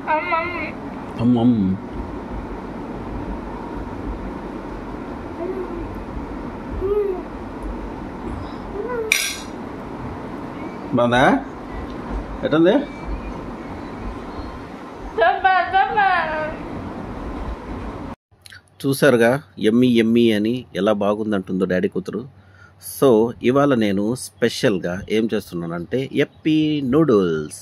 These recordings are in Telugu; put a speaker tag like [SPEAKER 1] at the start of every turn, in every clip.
[SPEAKER 1] అమ్మమ్ బాగుందా? ఎట్టుంది? చూసారుగా ఎమ్మి ఎమ్మి అని ఎలా బాగుందంటుందో డాడీ కూతురు. సో ఇవాళ నేను స్పెషల్గా ఏం చేస్తున్నానంటే ఎప్పీ నూడిల్స్.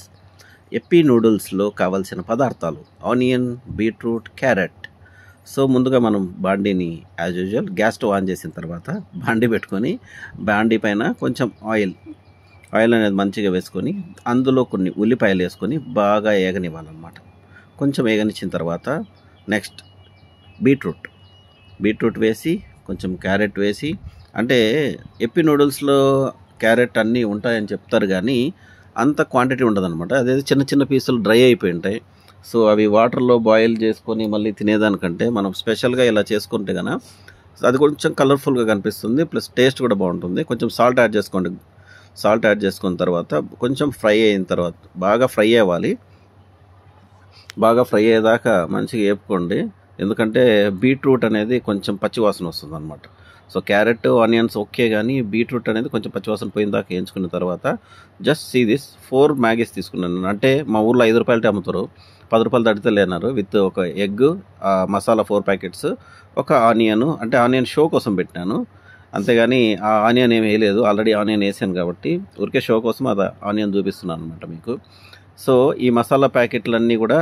[SPEAKER 1] ఎప్పీ నూడిల్స్లో కావాల్సిన పదార్థాలు ఆనియన్, బీట్రూట్, క్యారెట్. సో ముందుగా మనం బాండీని as usual gas stove on చేసిన తర్వాత బాండీ పెట్టుకొని బాండీ పైన కొంచెం ఆయిల్ అనేది మంచిగా వేసుకొని అందులో కొన్ని ఉల్లిపాయలు వేసుకొని బాగా ఏగనివ్వాలన్నమాట. కొంచెం ఏగనిచ్చిన తర్వాత నెక్స్ట్ బీట్రూట్ వేసి కొంచెం క్యారెట్ వేసి, అంటే ఎప్పి నూడిల్స్లో క్యారెట్ అన్నీ ఉంటాయని చెప్తారు కానీ అంత క్వాంటిటీ ఉండదన్నమాట. అదే చిన్న చిన్న పీసులు డ్రై అయిపోయి ఉంటాయి. సో అవి వాటర్లో బాయిల్ చేసుకొని మళ్ళీ తినేదానికంటే మనం స్పెషల్గా ఇలా చేసుకుంటే కనుక అది కొంచెం కలర్ఫుల్గా కనిపిస్తుంది, ప్లస్ టేస్ట్ కూడా బాగుంటుంది. కొంచెం సాల్ట్ యాడ్ చేసుకోండి. సాల్ట్ యాడ్ చేసుకున్న తర్వాత కొంచెం ఫ్రై అయిన తర్వాత బాగా ఫ్రై అవ్వాలి. బాగా ఫ్రై అయ్యేదాకా మంచిగా వేపుకోండి. ఎందుకంటే బీట్రూట్ అనేది కొంచెం పచ్చివాసన వస్తుంది అనమాట. సో క్యారెట్, ఆనియన్స్ ఓకే, కానీ బీట్రూట్ అనేది కొంచెం పచ్చివాసన పోయిన దాకా వేయించుకున్న తర్వాత జస్ట్ సీ దిస్ 4 మ్యాగీస్ తీసుకున్నాను. అంటే మా ఊర్లో 5 రూపాయలకి అమ్ముతారు, 10 రూపాయలు తడితే లేనారు. విత్ ఒక ఎగ్, మసాలా 4 ప్యాకెట్స్, ఒక ఆనియన్, అంటే ఆనియన్ షో కోసం పెట్టినాను. అంతేగాని ఆ ఆనియన్ ఏమి వేయలేదు, ఆల్రెడీ ఆనియన్ వేసాను కాబట్టి ఊరికే షో కోసం అది ఆనియన్ చూపిస్తున్నాను అనమాట మీకు. సో ఈ మసాలా ప్యాకెట్లన్నీ కూడా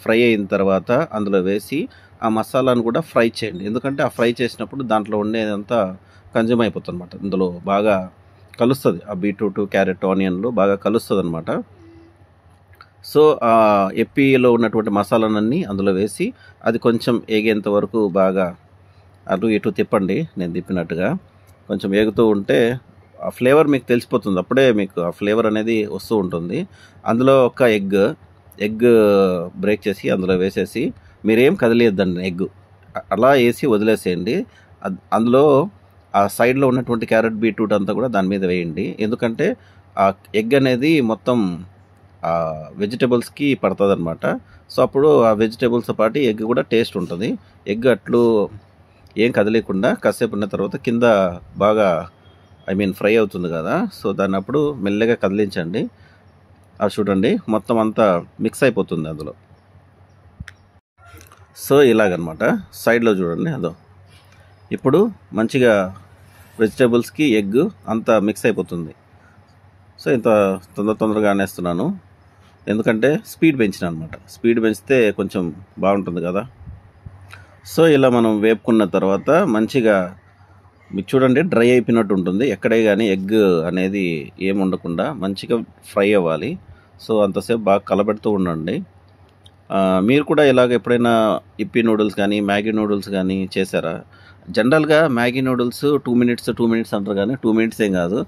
[SPEAKER 1] ఫ్రై అయిన తర్వాత అందులో వేసి ఆ మసాలాను కూడా ఫ్రై చేయండి. ఎందుకంటే ఆ ఫ్రై చేసినప్పుడు దాంట్లో ఉండేదంతా కన్జ్యూమ్ అయిపోతుంది అనమాట. ఇందులో బాగా కలుస్తుంది, ఆ బీట్రూట్, క్యారెట్, ఆనియన్లు బాగా కలుస్తుంది అనమాట. సో ఎప్పీలో ఉన్నటువంటి మసాలాలన్నీ అందులో వేసి అది కొంచెం ఏగేంత వరకు బాగా అటు ఇటు తిప్పండి. నేను తిప్పినట్టుగా కొంచెం ఏగుతూ ఉంటే ఆ ఫ్లేవర్ మీకు తెలిసిపోతుంది. అప్పుడే మీకు ఆ ఫ్లేవర్ అనేది వస్తూ ఉంటుంది. అందులో ఒక ఎగ్ బ్రేక్ చేసి అందులో వేసేసి మీరేం కదిలేద్దండి, ఎగ్ అలా వేసి వదిలేసేయండి. అందులో ఆ సైడ్లో ఉన్నటువంటి క్యారెట్, బీట్రూట్ అంతా కూడా దాని మీద వేయండి. ఎందుకంటే ఆ ఎగ్ అనేది మొత్తం వెజిటబుల్స్కి పడుతుంది అనమాట. సో అప్పుడు ఆ వెజిటబుల్స్తో పాటు ఎగ్ కూడా టేస్ట్ ఉంటుంది. ఎగ్ అట్లు ఏం కదిలేకుండా కాసేపు ఉన్న తర్వాత కింద బాగా ఫ్రై అవుతుంది కదా. సో దాన్ని అప్పుడు మెల్లగా కదిలించండి. అది చూడండి మొత్తం అంతా మిక్స్ అయిపోతుంది అందులో. సో ఇలాగనమాట సైడ్లో చూడండి, అదో ఇప్పుడు మంచిగా వెజిటేబుల్స్కి ఎగ్ అంతా మిక్స్ అయిపోతుంది. సో ఇంత తొందరగా అనేస్తున్నాను, ఎందుకంటే స్పీడ్ పెంచిన అనమాట. స్పీడ్ పెంచితే కొంచెం బాగుంటుంది కదా. సో ఇలా మనం వేపుకున్న తర్వాత మంచిగా మీకు చూడండి డ్రై అయిపోయినట్టు ఉంటుంది. ఎక్కడే కానీ ఎగ్ అనేది ఏమి ఉండకుండా మంచిగా ఫ్రై అవ్వాలి. సో అంతసేపు బాగా కలబెడుతూ ఉండండి. మీరు కూడా ఇలాగ ఎప్పుడైనా ఇప్పీ నూడిల్స్ కానీ మ్యాగీ నూడిల్స్ కానీ చేశారా? జనరల్గా మ్యాగీ నూడిల్స్ 2 మినిట్స్ అంటారు, కానీ 2 మినిట్స్ ఏం కాదు.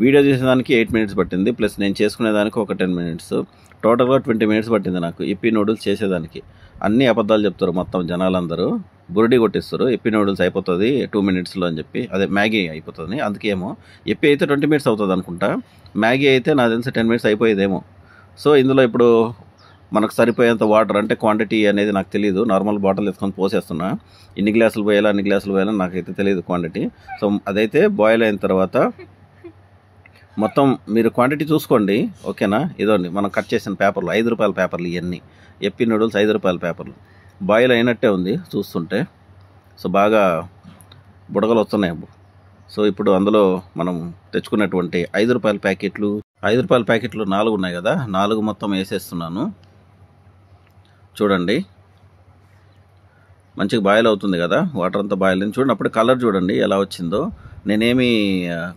[SPEAKER 1] వీడియో చేసేదానికి 8 మినిట్స్ పట్టింది, ప్లస్ నేను చేసుకునేదానికి ఒక 10 మినిట్స్, టోటల్గా 20 మినిట్స్ పట్టింది నాకు ఇప్పీ నూడిల్స్ చేసేదానికి. అన్నీ అబద్ధాలు చెప్తారు మొత్తం జనాలందరూ, బురిడి కొట్టిస్తారు. ఇప్పీ నూడిల్స్ అయిపోతుంది 2 మినిట్స్లో అని చెప్పి, అదే మ్యాగీ అయిపోతుంది. అందుకేమో ఇప్పీ అయితే 20 మినిట్స్ అవుతుంది అనుకుంటా, మ్యాగీ అయితే నాకు తెలిసి 10 మినిట్స్ అయిపోయేదేమో. సో ఇందులో ఇప్పుడు మనకు సరిపోయేంత వాటర్, అంటే క్వాంటిటీ అనేది నాకు తెలియదు, నార్మల్ బాటిల్ ఎత్తుకొని పోసేస్తున్నా. ఇన్ని గ్లాసులు పోయాలా అన్ని గ్లాసులు పోయాలా నాకైతే తెలియదు క్వాంటిటీ. సో అదైతే బాయిల్ అయిన తర్వాత మొత్తం మీరు క్వాంటిటీ చూసుకోండి, ఓకేనా. ఇదోండి మనం కట్ చేసిన పేపర్లు, 5 రూపాయల పేపర్లు, ఇవన్నీ ఎప్పీ నూడిల్స్ 5 రూపాయల పేపర్లు. బాయిల్ అయినట్టే ఉంది చూస్తుంటే. సో బాగా బుడగలు వస్తున్నాయి. సో ఇప్పుడు అందులో మనం తెచ్చుకున్నటువంటి 5 రూపాయల ప్యాకెట్లు 4 ఉన్నాయి కదా, 4 మొత్తం వేసేస్తున్నాను. చూడండి మంచిగా బాయిల్ అవుతుంది కదా, వాటర్ అంతా బాయిల్ అయింది. చూడండి అప్పుడు కలర్ చూడండి ఎలా వచ్చిందో. నేనేమి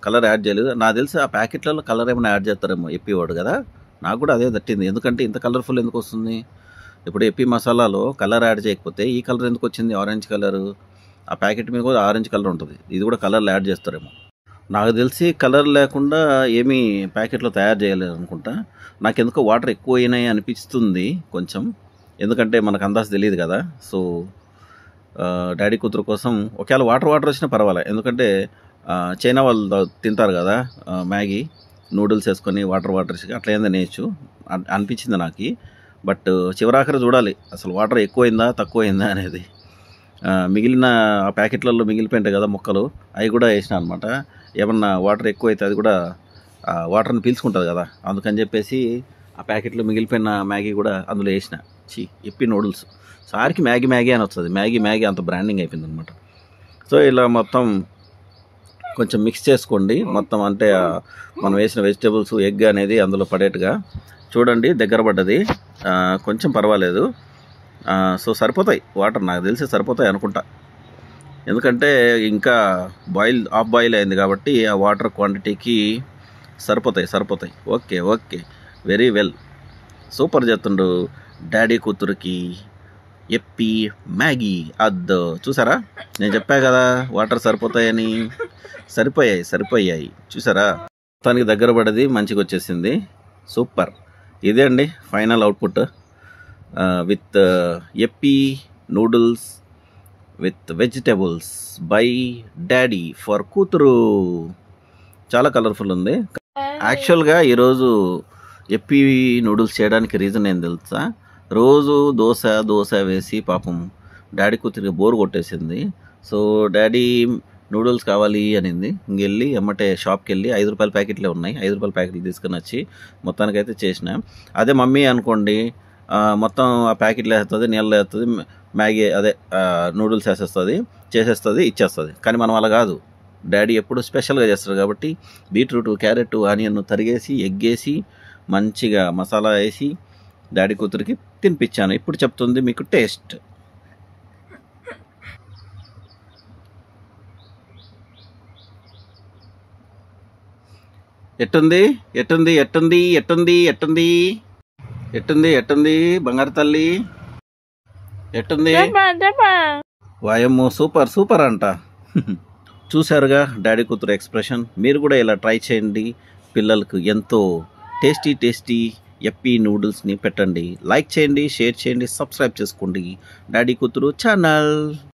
[SPEAKER 1] కలర్ యాడ్ చేయలేదు. నాకు తెలిసి ఆ ప్యాకెట్లలో కలర్ ఏమైనా యాడ్ చేస్తారేమో ఎప్పివాడు కదా, నాకు కూడా అదే తట్టింది. ఎందుకంటే ఇంత కలర్ఫుల్ ఎందుకు వస్తుంది? ఇప్పుడు ఎప్పి మసాలాలో కలర్ యాడ్ చేయకపోతే ఈ కలర్ ఎందుకు వచ్చింది? ఆరెంజ్ కలర్, ఆ ప్యాకెట్ మీద కూడా ఆరెంజ్ కలర్ ఉంటుంది, ఇది కూడా కలర్లు యాడ్ చేస్తారేమో. నాకు తెలిసి కలర్ లేకుండా ఏమీ ప్యాకెట్లో తయారు చేయలేదు అనుకుంటా. నాకు ఎందుకో వాటర్ ఎక్కువ అయినాయి అనిపిస్తుంది కొంచెం, ఎందుకంటే మనకు అందాజు తెలియదు కదా. సో డాడీ కూతురు కోసం ఒకవేళ వాటర్ వచ్చినా పర్వాలే, ఎందుకంటే చైనా వాళ్ళు తింటారు కదా మ్యాగీ నూడిల్స్ వేసుకొని వాటర్ అట్లా ఏందో నేర్చు అనిపించింది నాకు. బట్ చివరాఖరి చూడాలి అసలు వాటర్ ఎక్కువైందా తక్కువైందా అనేది. మిగిలిన ఆ ప్యాకెట్లలో మిగిలిపోయింటాయి కదా ముక్కలు, అవి కూడా వేసిన అనమాట. ఏమన్నా వాటర్ ఎక్కువైతే అది కూడా వాటర్ని పీల్చుకుంటుంది కదా, అందుకని చెప్పేసి ఆ ప్యాకెట్లో మిగిలిపోయిన మ్యాగీ కూడా అందులో వేసిన. ఎప్పి నూడిల్స్ సారికి మ్యాగీ అని వస్తుంది, మ్యాగీ అంత బ్రాండింగ్ అయిపోయింది అనమాట. సో ఇలా మొత్తం కొంచెం మిక్స్ చేసుకోండి మొత్తం, అంటే మనం వేసిన వెజిటేబుల్స్ ఎగ్ అనేది అందులో పడేట్టుగా చూడండి. దగ్గర పడ్డది, కొంచెం పర్వాలేదు. సో సరిపోతాయి వాటర్, నాకు తెలిసి సరిపోతాయి అనుకుంటా, ఎందుకంటే ఇంకా హాఫ్ బాయిల్ అయింది కాబట్టి ఆ వాటర్ క్వాంటిటీకి సరిపోతాయి. ఓకే వెరీ వెల్, సూపర్ చేస్తుండు డాడీ కూతురికి ఎప్పి మ్యాగీ. చూసారా, నేను చెప్పా కదా వాటర్ సరిపోతాయని. సరిపోయాయి చూసారా, మొత్తానికి దగ్గర పడ్డది, మంచిగా వచ్చేసింది. సూపర్. ఇదే అండి final output with Yippee noodles with vegetables by daddy for కూతురు. చాలా కలర్ఫుల్ ఉంది. యాక్చువల్గా ఈరోజు ఎప్పి నూడిల్స్ చేయడానికి రీజన్ ఏం తెలుసా, రోజు దోశ వేసి పాపం డాడీ కూతురికి బోర్ కొట్టేసింది. సో డాడీ నూడిల్స్ కావాలి అనింది. ఇంకెళ్ళి ఎమ్మటే షాప్కి వెళ్ళి 5 రూపాయల ప్యాకెట్లే ఉన్నాయి, 5 రూపాయల ప్యాకెట్లు తీసుకుని వచ్చి మొత్తానికైతే చేసిన. అదే మమ్మీ అనుకోండి, మొత్తం ఆ ప్యాకెట్లు వేస్తుంది, నీళ్ళు వేస్తుంది, మ్యాగీ అదే నూడిల్స్ చేసేస్తుంది ఇచ్చేస్తుంది. కానీ మనం అలా కాదు, డాడీ ఎప్పుడు స్పెషల్గా చేస్తారు కాబట్టి బీట్రూట్, క్యారెట్, ఆనియన్ తరిగేసి, ఎగ్గేసి, మంచిగా మసాలా వేసి డాడీ కూతురికి తినిపించాను. ఇప్పుడు చెప్తుంది మీకు టేస్ట్. ఎట్టుంది బంగారు తల్లి, ఎట్టుంది? వాయమ్మో సూపర్ అంట. చూశారుగా డాడీ కూతురు ఎక్స్ప్రెషన్. మీరు కూడా ఇలా ట్రై చేయండి, పిల్లలకు ఎంతో టేస్టీ ఎప్పి నూడిల్స్ని పెట్టండి. లైక్ చేయండి, షేర్ చేయండి, సబ్స్క్రైబ్ చేసుకోండి డాడీ కూతురు ఛానల్.